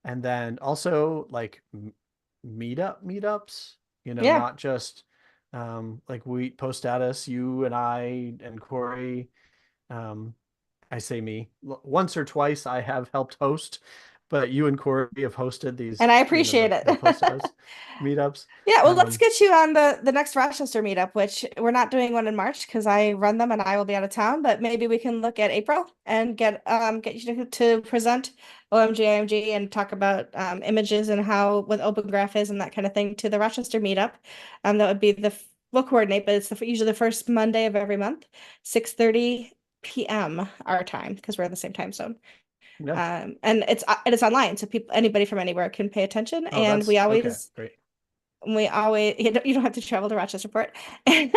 And then also like meetups, Yeah. not just like we post status, you and I and Corey. um I say me once or twice I have helped host, but you and Corey have hosted these, And I appreciate it. the post status meetups. Yeah, well, let's um get you on the next Rochester meetup, which we're not doing one in March because I run them and I will be out of town. But maybe we can look at April and get you to present OMG and talk about images and how what Open Graph is and that kind of thing to the Rochester meetup. That would be we'll coordinate, but it's usually the first Monday of every month, 6:30 p.m. our time because we're in the same time zone. yeah. And it's online, so people anybody from anywhere can pay attention. Oh, And that's okay, great. we always you don't have to travel to Rochester for it. And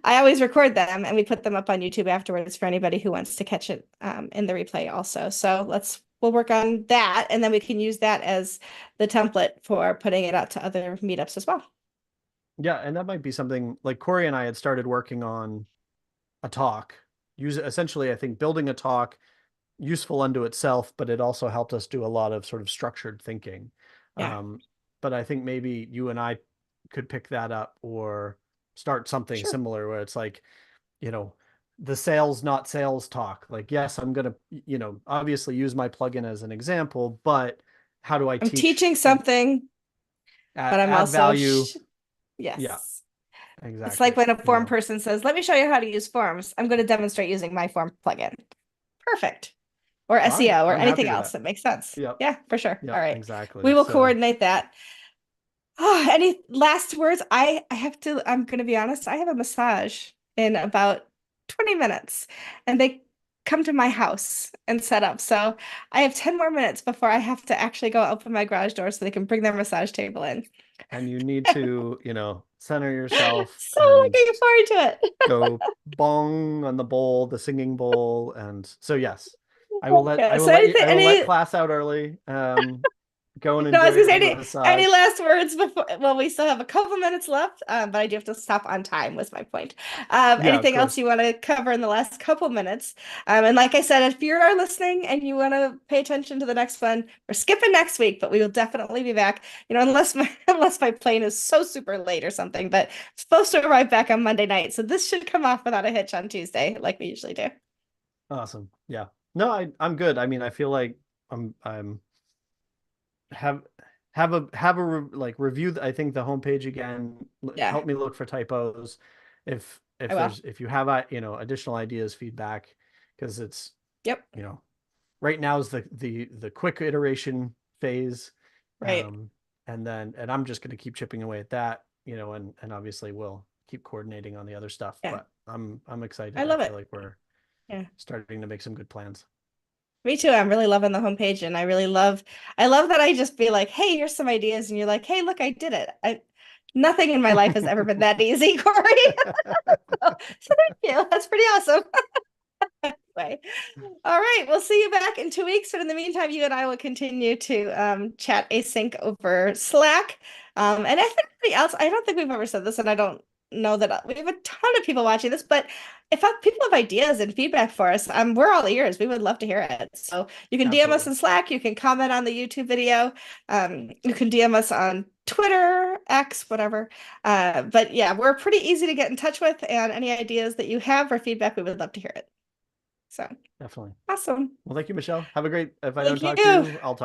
I always record them and we put them up on YouTube afterwards for anybody who wants to catch it in the replay also. So we'll work on that and then we can use that as the template for putting it out to other meetups as well. Yeah, and that might be something like Corey and I had started working on a talk, use essentially I think building a talk useful unto itself, but it also helped us do a lot of sort of structured thinking. Yeah. But I think maybe you and I could pick that up or start something Sure. similar where it's like, you know, the sales, not sales talk. Like, yes, I'm going to, obviously use my plugin as an example, but how do I I'm teach teaching and something, but I'm add also value? Yeah, yes. It's like exactly. when a form person says, "Let me show you how to use forms." I'm going to demonstrate using my form plugin. Perfect. Or Fine. SEO or I'm happy anything with else that. that makes sense. Yep. Yeah, for sure. All Yep. right. We Exactly. will So, coordinate that. Oh, any last words? I have to, I'm going to be honest, I have a massage in about 20 minutes and they come to my house and set up. So I have 10 more minutes before I have to actually go open my garage door so they can bring their massage table in. and you need to, center yourself So and looking forward to it. go bong on the bowl, the singing bowl. And so, yes, Okay, so anything, I will let class out early. Go and no, I was enjoy gonna say the any massage. last words before, well, we still have a couple minutes left, but I do have to stop on time was my point. Yeah, of Anything else course. you want to cover in the last couple minutes? And like I said, if you are listening and you want to pay attention to the next one, we're skipping next week, but we will definitely be back, unless my unless my plane is so super late or something, but it's supposed to arrive back on Monday night. So this should come off without a hitch on Tuesday, like we usually do. Awesome. Yeah. No, I'm good. I mean, I feel like I'm have like review I think the homepage again, Yeah, help me look for typos I if will. if you have additional ideas, feedback, because it's Yep. you know right now is the quick iteration phase. Right. um and I'm just going to keep chipping away at that, and obviously we'll keep coordinating on the other stuff, Yeah. but I'm I excited. I love feel it. like we're Yeah. starting to make some good plans. Me too. I'm really loving the homepage and I love that I just be like, hey, here's some ideas, and you're like, hey, look, I did it. Nothing in my life has ever been that easy, Corey. So thank you. That's pretty awesome. Anyway. All right, we'll see you back in 2 weeks. But in the meantime, you and I will continue to chat async over Slack. And if anybody else, I don't think we've ever said this, and I don't know that we have a ton of people watching this, but if people have ideas and feedback for us, we're all ears. We would love to hear it. So you can DM us Absolutely. in Slack, you can comment on the YouTube video, you can DM us on Twitter, X, whatever. But yeah, we're pretty easy to get in touch with, and any ideas that you have or feedback, we would love to hear it. So Definitely. awesome. Well, thank you, Michelle. Have a great, if I don't Thank talk to you. you, I'll talk